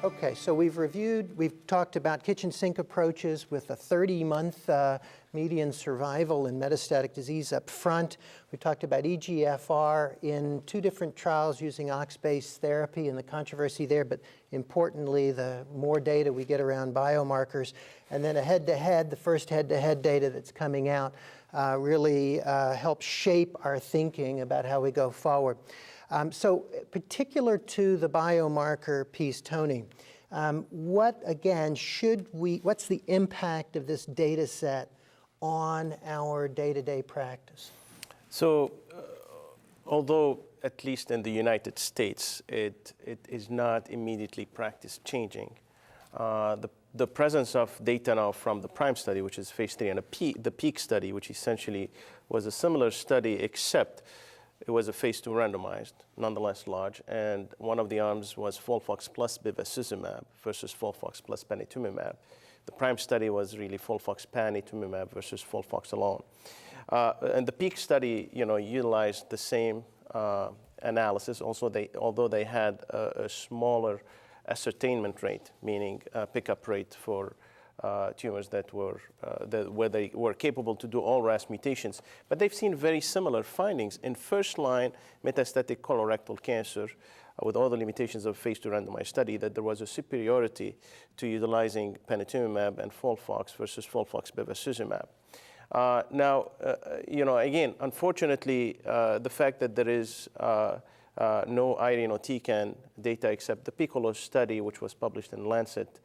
Okay, so we've talked about kitchen sink approaches with a 30-month median survival in metastatic disease up front. We talked about EGFR in 2 different trials using OX-based therapy and the controversy there, but importantly, the more data we get around biomarkers. And then a head-to-head, the first head-to-head data that's coming out really helps shape our thinking about how we go forward. So particular to the biomarker piece, Tony, what's the impact of this data set on our day-to-day practice? So although at least in the United States, it is not immediately practice changing, the presence of data now from the PRIME study, which is phase 3, and the PEAK study, which essentially was a similar study except it was a phase 2 randomized, nonetheless large, and one of the arms was FOLFOX plus bevacizumab versus FOLFOX plus panitumumab. The PRIME study was really FOLFOX panitumumab versus FOLFOX alone. And the PEAK study, utilized the same analysis. Also, although they had a smaller ascertainment rate, meaning pickup rate for tumors where they were capable to do all RAS mutations. But they've seen very similar findings in first-line metastatic colorectal cancer with all the limitations of phase 2 randomized study, that there was a superiority to utilizing panitumumab and FOLFOX versus FOLFOX bevacizumab. Now, again, unfortunately, the fact that there is no irinotecan data except the PICCOLO study, which was published in Lancet,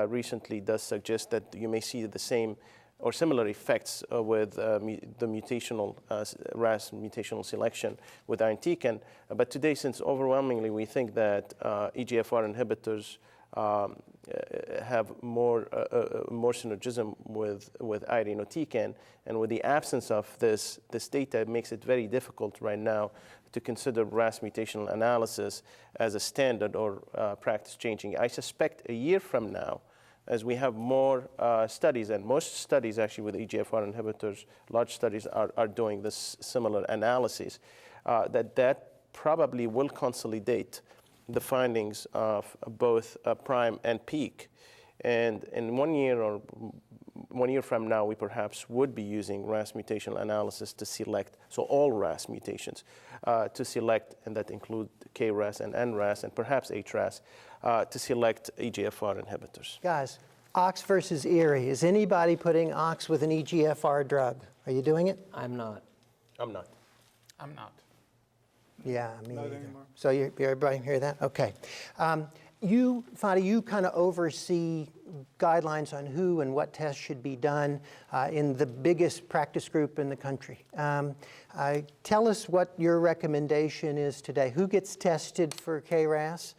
recently does suggest that you may see the same or similar effects with the mutational RAS mutational selection with irinotecan. But today, since overwhelmingly we think that EGFR inhibitors have more synergism with irinotecan, and with the absence of this data, it makes it very difficult right now to consider RAS mutational analysis as a standard or practice changing. I suspect a year from now, as we have more studies, and most studies actually with EGFR inhibitors, large studies are doing this similar analysis, that probably will consolidate the findings of both PRIME and PEAK. And in 1 year or 1 year from now, we perhaps would be using RAS mutational analysis to select, so all RAS mutations, to select, and that include KRAS and NRAS and perhaps HRAS, to select EGFR inhibitors. Guys, OX versus ERI. Is anybody putting OX with an EGFR drug? Are you doing it? I'm not. I'm not. I'm not. Yeah, me Not either. anymore. So everybody hear that? Okay. Fadi, you kind of oversee guidelines on who and what tests should be done in the biggest practice group in the country. Tell us what your recommendation is today. Who gets tested for KRAS?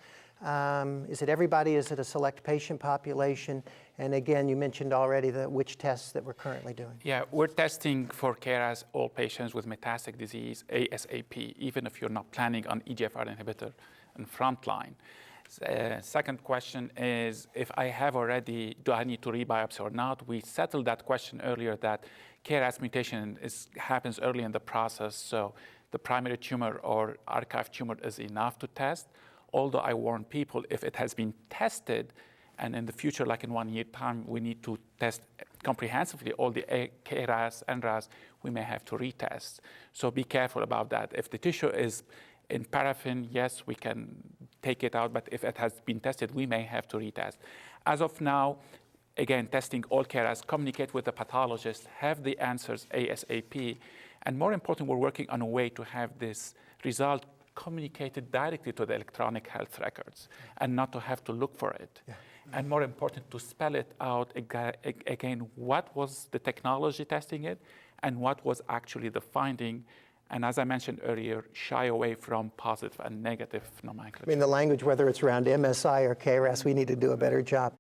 Is it everybody? Is it a select patient population? And again, you mentioned already which tests that we're currently doing. Yeah, we're testing for KRAS all patients with metastatic disease ASAP, even if you're not planning on EGFR inhibitor in frontline. Second question is, if I have already, do I need to rebiopsy or not? We settled that question earlier, that KRAS mutation happens early in the process, so the primary tumor or archive tumor is enough to test. Although I warn people, if it has been tested, and in the future, like in 1 year time, we need to test comprehensively all the KRAS, NRAS, we may have to retest. So be careful about that. If the tissue is in paraffin, yes, we can take it out, but if it has been tested, we may have to retest. As of now, again, testing all KRAS, communicate with the pathologist, have the answers ASAP, and more important, we're working on a way to have this result communicated directly to the electronic health records and not to have to look for it. Yeah. And more important, to spell it out again, what was the technology testing it and what was actually the finding. And as I mentioned earlier, shy away from positive and negative nomenclature. I mean, the language, whether it's around MSI or KRAS, we need to do a better job.